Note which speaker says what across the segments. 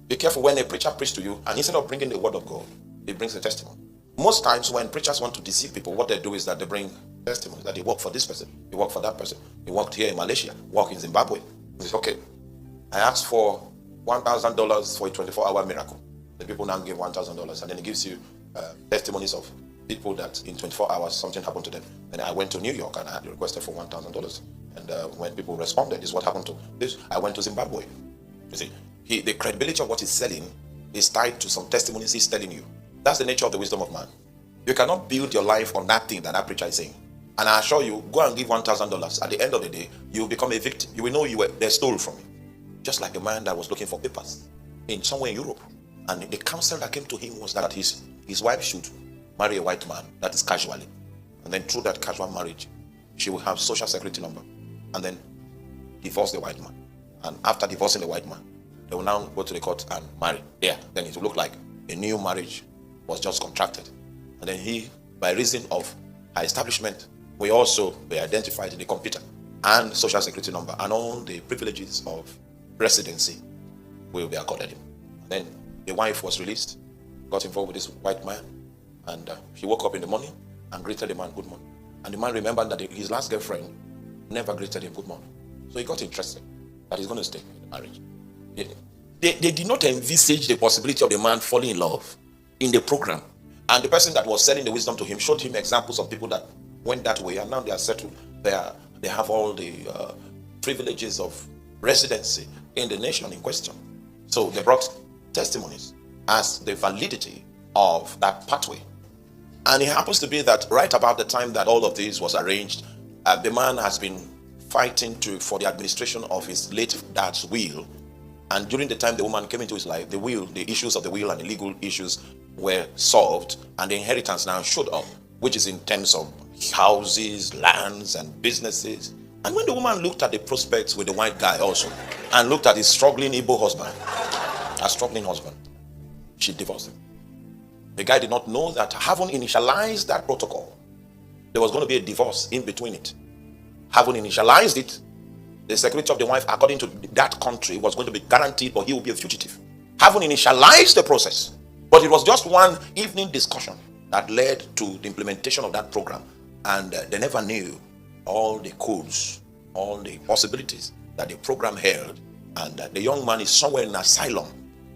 Speaker 1: Be careful when a preacher preaches to you, and instead of bringing the word of God, he brings a testimony. Most times when preachers want to deceive people, what they do is that they bring testimony, that they work for this person, they work for that person. He worked here in Malaysia, work in Zimbabwe. He says, okay, I asked for $1,000 for a 24-hour miracle. The people now give $1,000, and then he gives you testimonies of people that in 24 hours something happened to them. And I went to New York and I requested for $1,000. And when people responded, this is what happened to this. I went to Zimbabwe. You see, the credibility of what he's selling is tied to some testimonies he's telling you. That's the nature of the wisdom of man. You cannot build your life on that thing that that preacher is saying. And I assure you, go and give $1,000. At the end of the day, you will become a victim. You will know they stole from you. Just like a man that was looking for papers in somewhere in Europe. And the counsel that came to him was that his wife should marry a white man, that is casually. And then through that casual marriage, she will have social security number. And then divorce the white man. And after divorcing the white man, they will now go to the court and marry. Yeah, then it will look like a new marriage was just contracted. And then he, by reason of her establishment, will also be identified in the computer and social security number, and all the privileges of residency will be accorded him. And then the wife was released, got involved with this white man, and she woke up in the morning and greeted the man good morning. And the man remembered that his last girlfriend never greeted him good morning. So he got interested that he's going to stay in the marriage. They did not envisage the possibility of the man falling in love in the program. And the person that was selling the wisdom to him showed him examples of people that went that way, and now they are settled. They have all the privileges of residency in the nation in question. So they brought testimonies as the validity of that pathway. And it happens to be that right about the time that all of this was arranged, the man has been fighting for the administration of his late dad's will. And during the time the woman came into his life, the issues of the will and the legal issues were solved, and the inheritance now showed up, which is in terms of houses, lands, and businesses. And when the woman looked at the prospects with the white guy also, and looked at his struggling Igbo husband, she divorced him. The guy did not know that, having initialized that protocol, there was going to be a divorce in between it. Having initialized it, the security of the wife, according to that country, was going to be guaranteed, but he would be a fugitive. Having initialized the process, but it was just one evening discussion that led to the implementation of that program, and they never knew all the codes, all the possibilities that the program held, and the young man is somewhere in asylum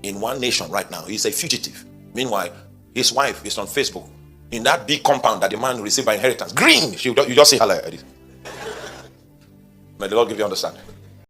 Speaker 1: in one nation right now. He's a fugitive. Meanwhile, his wife is on Facebook in that big compound that the man received by inheritance. Green! You just say hello. May the Lord give you understanding.